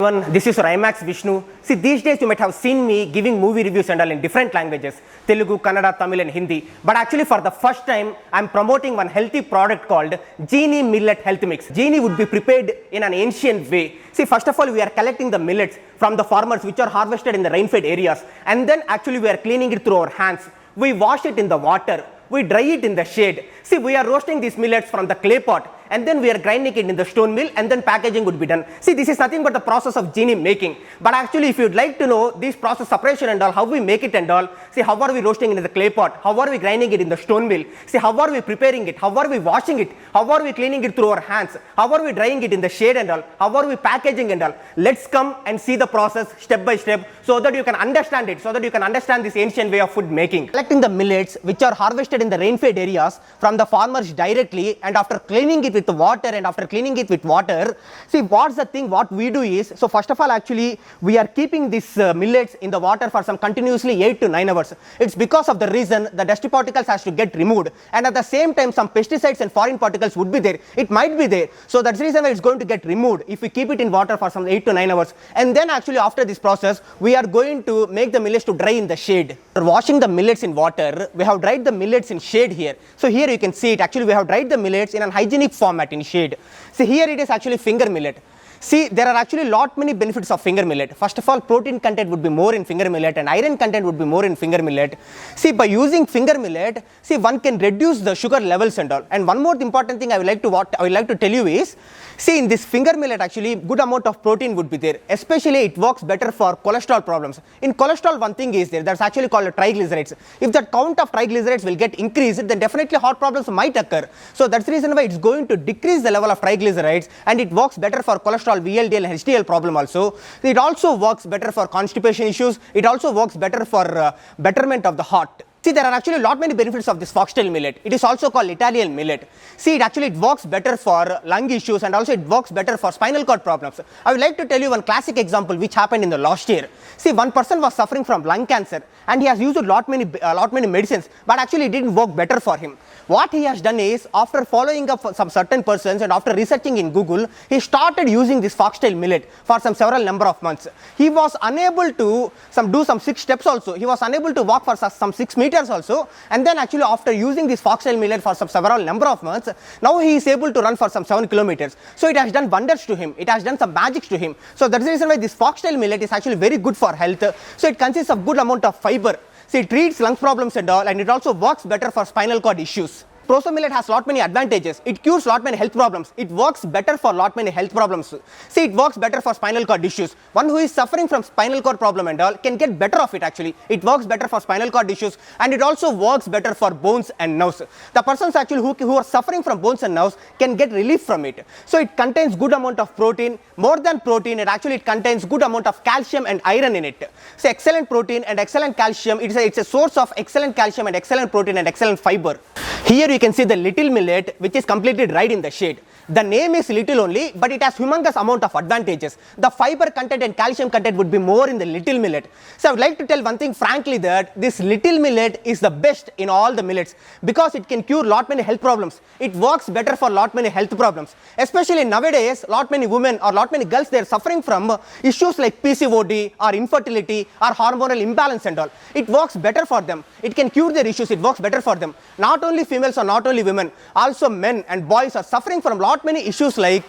Everyone, this is Rimax Vishnu. See, these days you might have seen me giving movie reviews and all in different languages, Telugu, Kannada, Tamil and Hindi. But actually for the first time, I am promoting one healthy product called Jeeni Millet Health Mix. Jeeni would be prepared in an ancient way. See, first of all, we are collecting the millets from the farmers which are harvested in the rain-fed areas. And then actually we are cleaning it through our hands. We wash it in the water. We dry it in the shade. See, we are roasting these millets from the clay pot and then we are grinding it in the stone mill and then packaging would be done. See, this is nothing but the process of Jeeni making. But actually, if you'd like to know this process separation and all, how we make it and all, see, how are we roasting it in the clay pot? How are we grinding it in the stone mill? See, how are we preparing it? How are we washing it? How are we cleaning it through our hands? How are we drying it in the shade and all? How are we packaging and all? Let's come and see the process step by step so that you can understand it, so that you can understand this ancient way of food making. Collecting the millets which are harvested in the rain-fed areas from the farmers directly, and after cleaning it with water see, what's the thing what we do is, so first of all actually we are keeping these millets in the water for some continuously 8 to 9 hours. It's because of the reason the dusty particles has to get removed, and at the same time some pesticides and foreign particles would be there. It might be there, so that's the reason why it's going to get removed if we keep it in water for some 8 to 9 hours. And then actually after this process we are going to make the millets to dry in the shade. For washing the millets in water, we have dried the millets in shade here. So here you can see it, actually we have dried the millets in an hygienic format in shade. See, here it is actually finger millet. See, there are actually many benefits of finger millet. First of all, protein content would be more in finger millet and iron content would be more in finger millet. See, by using finger millet, see, one can reduce the sugar levels and all. And one more important thing I would like to tell you is, see, in this finger millet actually good amount of protein would be there. Especially it works better for cholesterol problems. In cholesterol, one thing is there, that's actually called triglycerides. If the count of triglycerides will get increased, then definitely heart problems might occur. So that's the reason why it's going to decrease the level of triglycerides, and it works better for cholesterol, VLDL and HDL problem also. It also works better for constipation issues. It also works better for betterment of the heart. See, there are actually many benefits of this foxtail millet. It is also called Italian millet. See, it works better for lung issues, and also it works better for spinal cord problems. I would like to tell you one classic example which happened in the last year. See, one person was suffering from lung cancer and he has used many medicines, but actually it didn't work better for him. What he has done is, after following up some certain persons and after researching in Google, he started using this foxtail millet for several number of months. He was unable to do some 6 steps also. He was unable to walk for some 6 meters also. And then actually after using this foxtail millet for several number of months, now he is able to run for some 7 kilometers. So it has done wonders to him. It has done some magics to him. So that's the reason why this foxtail millet is actually very good for health. So it consists of good amount of fiber. See, it treats lung problems and all, and it also works better for spinal cord issues. Proso millet has many advantages. It cures many health problems. It works better for many health problems. See, it works better for spinal cord issues. One who is suffering from spinal cord problem and all can get better of it actually. It works better for spinal cord issues, and it also works better for bones and nerves. The persons actually who are suffering from bones and nerves can get relief from it. So it contains good amount of protein. More than protein, it contains good amount of calcium and iron in it. So excellent protein and excellent calcium. It's a source of excellent calcium and excellent protein and excellent fiber. Here you can see the little millet which is completely dried in the shade. The name is little only, but it has humongous amount of advantages. The fiber content and calcium content would be more in the little millet. So I would like to tell one thing frankly, that this little millet is the best in all the millets because it can cure many health problems. It works better for many health problems. Especially nowadays, many women or many girls, they are suffering from issues like PCOD or infertility or hormonal imbalance and all. It works better for them. It can cure their issues. It works better for them. Not only females or not only women, also men and boys are suffering from many issues like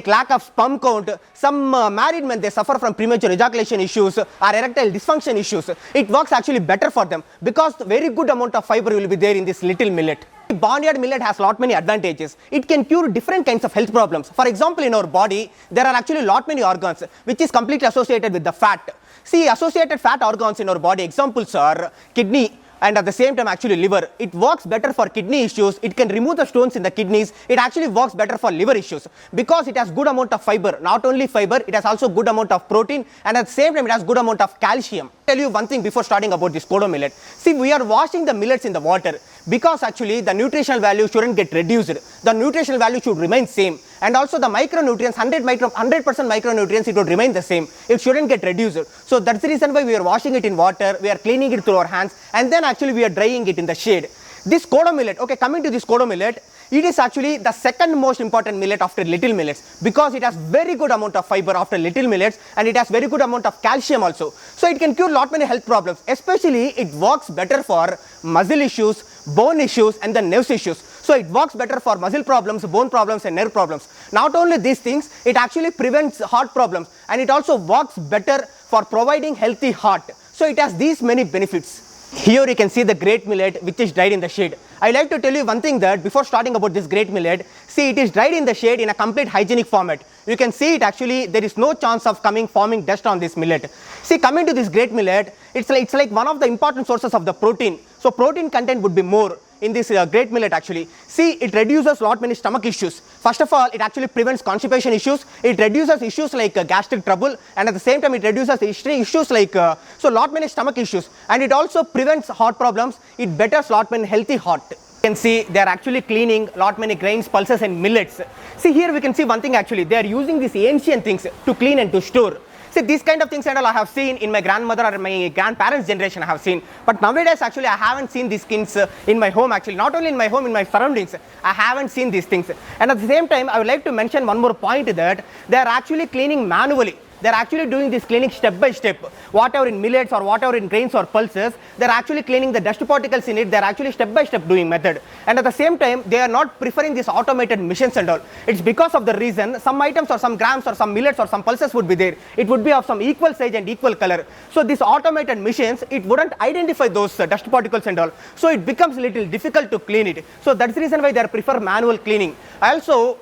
lack of sperm count. Some married men, they suffer from premature ejaculation issues or erectile dysfunction issues. It works actually better for them because very good amount of fiber will be there in this little millet. Barnyard millet has many advantages. It can cure different kinds of health problems. For example, in our body, there are actually many organs which is completely associated with the fat. See, associated fat organs in our body, examples are kidney, and at the same time actually liver. It works better for kidney issues. It can remove the stones in the kidneys. It actually works better for liver issues because it has good amount of fiber. Not only fiber, it has also good amount of protein, and at the same time it has good amount of calcium. I'll tell you one thing before starting about this kodo millet. See, we are washing the millets in the water because actually the nutritional value shouldn't get reduced. The nutritional value should remain same. And also the micronutrients, 100% micronutrients, it would remain the same. It shouldn't get reduced. So that's the reason why we are washing it in water, we are cleaning it through our hands, and then actually we are drying it in the shade. This kodo millet, okay, coming to this kodo millet, It is actually the second most important millet after little millets because it has very good amount of fiber after little millets and it has very good amount of calcium also. So it can cure lot many health problems. Especially it works better for muscle issues, bone issues and the nerve issues. So it works better for muscle problems, bone problems and nerve problems. Not only these things, it actually prevents heart problems and it also works better for providing healthy heart. So it has these many benefits. Here you can see the great millet which is dried in the shade. I like to tell you one thing that before starting about this great millet, see it is dried in the shade in a complete hygienic format. You can see it actually there is no chance of forming dust on this millet. See, coming to this great millet, it's like one of the important sources of the protein. So protein content would be more in this great millet actually. See, it reduces lot many stomach issues. First of all, it actually prevents constipation issues. It reduces issues like gastric trouble and at the same time it reduces issues like so lot many stomach issues and it also prevents heart problems. It betters lot many healthy heart. You can see they are actually cleaning lot many grains, pulses and millets. See, here we can see one thing actually, they are using these ancient things to clean and to store. See, these kind of things and all I have seen in my grandmother or my grandparents' generation I have seen. But nowadays actually I haven't seen these things in my home actually. Not only in my home, in my surroundings, I haven't seen these things. And at the same time, I would like to mention one more point that they are actually cleaning manually. They are actually doing this cleaning step by step. Whatever in millets or whatever in grains or pulses, they are actually cleaning the dust particles in it. They are actually step by step doing method. And at the same time, they are not preferring these automated machines and all. It's because of the reason some items or some grams or some millets or some pulses would be there. It would be of some equal size and equal color. So these automated machines, it wouldn't identify those dust particles and all. So it becomes a little difficult to clean it. So that's the reason why they prefer manual cleaning. Also,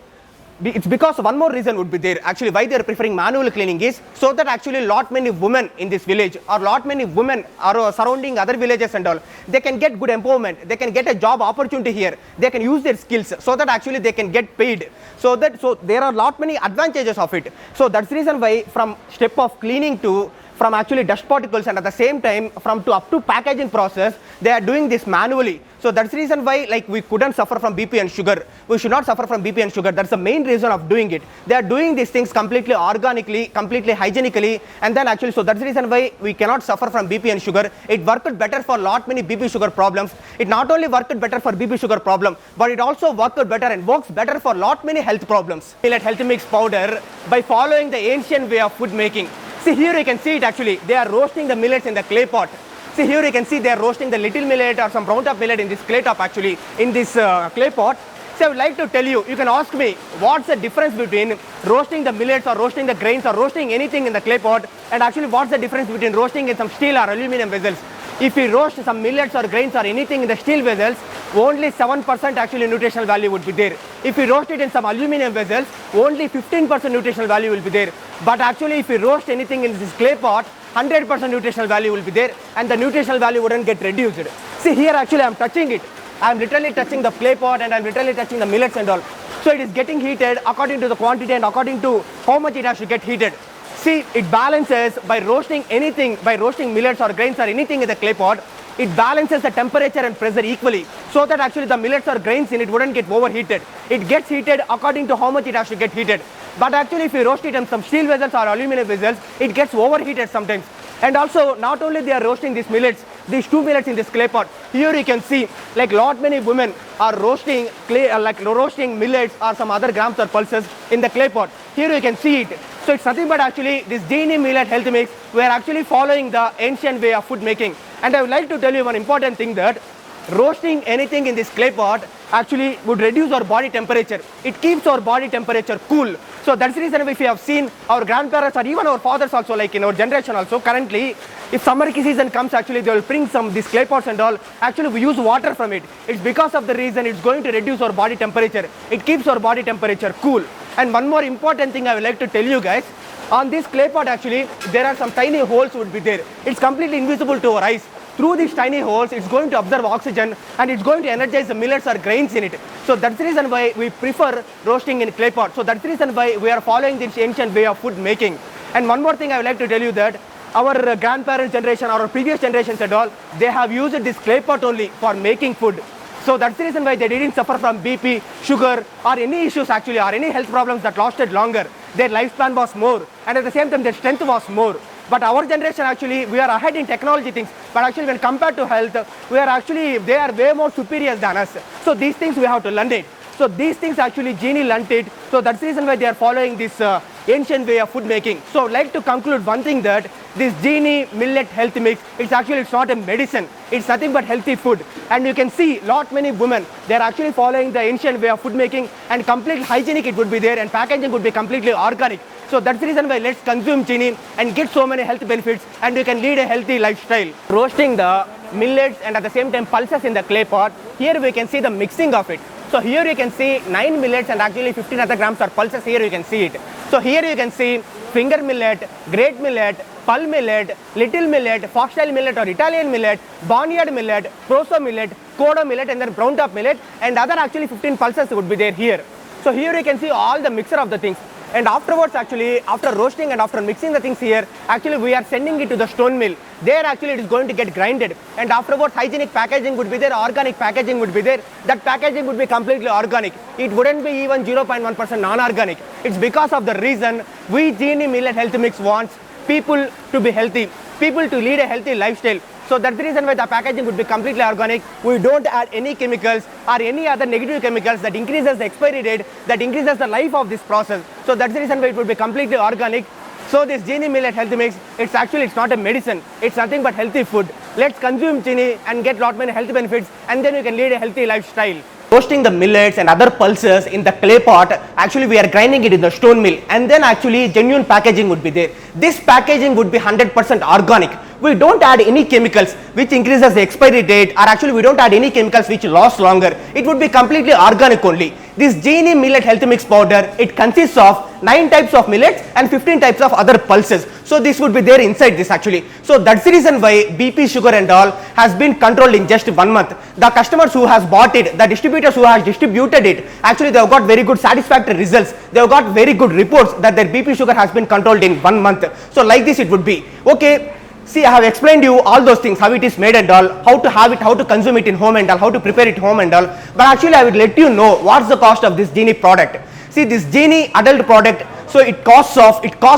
it's because one more reason would be there actually why they are preferring manual cleaning is so that actually lot many women in this village or lot many women are surrounding other villages and all, they can get good empowerment, they can get a job opportunity here, they can use their skills so that actually they can get paid, so there are lot many advantages of it. So that's the reason why from step of cleaning to from actually dust particles and at the same time from to up to packaging process, they are doing this manually. So that's the reason why like we couldn't suffer from BP and sugar. We should not suffer from BP and sugar. That's the main reason of doing it. They are doing these things completely organically, completely hygienically, and then actually so that's the reason why we cannot suffer from BP and sugar. It worked better for lot many BP sugar problems. It not only worked better for BP sugar problem, but it also worked better and works better for lot many health problems. Millet health mix powder by following the ancient way of food making. See, here you can see it actually, they are roasting the millets in the clay pot. See, here you can see they are roasting the little millet or some brown top millet in this clay top actually, in this clay pot. So I would like to tell you, you can ask me, what's the difference between roasting the millets or roasting the grains or roasting anything in the clay pot, and actually what's the difference between roasting in some steel or aluminum vessels. If you roast some millets or grains or anything in the steel vessels, only 7% actually nutritional value would be there. If you roast it in some aluminum vessels, only 15% nutritional value will be there. But actually if you roast anything in this clay pot, 100% nutritional value will be there and the nutritional value wouldn't get reduced. See, here actually I am touching it. I am literally touching the clay pot and I am literally touching the millets and all. So it is getting heated according to the quantity and according to how much it has to get heated. See, it balances by roasting anything, by roasting millets or grains or anything in the clay pot, it balances the temperature and pressure equally so that actually the millets or grains in it wouldn't get overheated. It gets heated according to how much it has to get heated. But actually if you roast it in some steel vessels or aluminum vessels, it gets overheated sometimes. And also not only they are roasting these millets, these two millets in this clay pot, here you can see like lot many women are roasting clay, like roasting millets or some other grams or pulses in the clay pot. Here you can see it. So it's nothing but actually this Jeeni millet health mix, we are actually following the ancient way of food making. And I would like to tell you one important thing that roasting anything in this clay pot actually would reduce our body temperature. It keeps our body temperature cool. So that's the reason if you have seen our grandparents or even our fathers also, like in our generation also, currently if summer season comes actually they will bring some these clay pots and all, actually we use water from it. It's because of the reason it's going to reduce our body temperature. It keeps our body temperature cool. And one more important thing I would like to tell you guys, on this clay pot actually there are some tiny holes would be there. It's completely invisible to our eyes. Through these tiny holes, it's going to absorb oxygen and it's going to energize the millets or grains in it. So that's the reason why we prefer roasting in clay pot. So that's the reason why we are following this ancient way of food making. And one more thing I would like to tell you that our grandparents' generation, our previous generations and all, they have used this clay pot only for making food. So that's the reason why they didn't suffer from BP, sugar or any issues actually or any health problems that lasted longer. Their lifespan was more and at the same time their strength was more. But our generation actually, we are ahead in technology things. But actually when compared to health, they are way more superior than us. So these things we have to learn it. So these things actually Jeeni learnt it. So that's the reason why they are following this ancient way of food making. So I'd like to conclude one thing, that this Jeeni millet health mix, it's not a medicine. It's nothing but healthy food. And you can see lot many women, they are actually following the ancient way of food making, and completely hygienic it would be there, and packaging would be completely organic. So that's the reason why let's consume Jeeni and get so many health benefits, and you can lead a healthy lifestyle. Roasting the millets and at the same time pulses in the clay pot. Here we can see the mixing of it. So here you can see 9 millets and actually 15 other grams are pulses. Here you can see it. So here you can see finger millet, great millet, pul millet, little millet, foxtail millet or Italian millet, barnyard millet, proso millet, kodo millet, and then brown top millet, and other actually 15 pulses would be there here. So here you can see all the mixture of the things. And afterwards, actually, after roasting and after mixing the things here, actually we are sending it to the stone mill. There actually it is going to get grinded. And afterwards, hygienic packaging would be there, organic packaging would be there. That packaging would be completely organic. It wouldn't be even 0.1% non-organic. It's because of the reason we Jeeni Millet Health Mix wants people to be healthy, people to lead a healthy lifestyle. So that's the reason why the packaging would be completely organic. We don't add any chemicals or any other negative chemicals that increases the expiry date, that increases the life of this process. So that's the reason why it would be completely organic. So this Jeeni Millet Health Mix, it's not a medicine. It's nothing but healthy food. Let's consume Jeeni and get lot many health benefits, and then you can lead a healthy lifestyle. Roasting the millets and other pulses in the clay pot, actually we are grinding it in the stone mill, and then actually genuine packaging would be there. This packaging would be 100% organic. We don't add any chemicals which increases the expiry date, or actually we don't add any chemicals which last longer. It would be completely organic only. This Jeeni Millet Health Mix powder, it consists of 9 types of millets and 15 types of other pulses. So this would be there inside this actually. So that's the reason why BP, sugar and all has been controlled in just 1 month. The customers who has bought it, the distributors who has distributed it, actually they have got very good satisfactory results. They have got very good reports that their BP, sugar has been controlled in 1 month. So like this it would be. Okay. See, I have explained you all those things, how it is made and all, how to have it, how to consume it in home and all, how to prepare it home and all. But actually I would let you know what's the cost of this Jeeni product. See, this Jeeni adult product, so it costs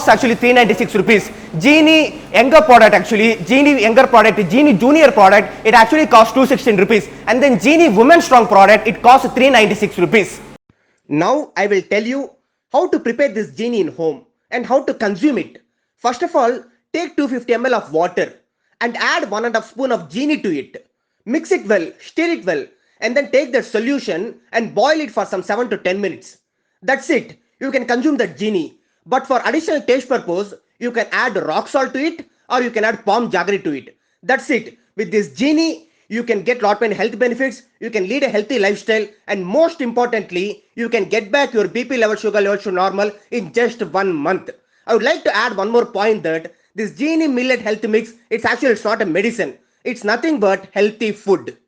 actually 396 rupees. Jeeni younger product, Jeeni junior product, it actually costs 216 rupees. And then Jeeni women strong product, it costs 396 rupees. Now I will tell you how to prepare this Jeeni in home and how to consume it. First of all, take 250 ml of water and add 1.5 spoon of Jeeni to it. Mix it well, stir it well, and then take that solution and boil it for some 7 to 10 minutes. That's it. You can consume that Jeeni. But for additional taste purpose, you can add rock salt to it, or you can add palm jaggery to it. That's it. With this Jeeni, you can get lot many health benefits, you can lead a healthy lifestyle, and most importantly, you can get back your BP level, sugar level to normal in just 1 month. I would like to add one more point, that this Jeeni Millet Health Mix, it's not a medicine. It's nothing but healthy food.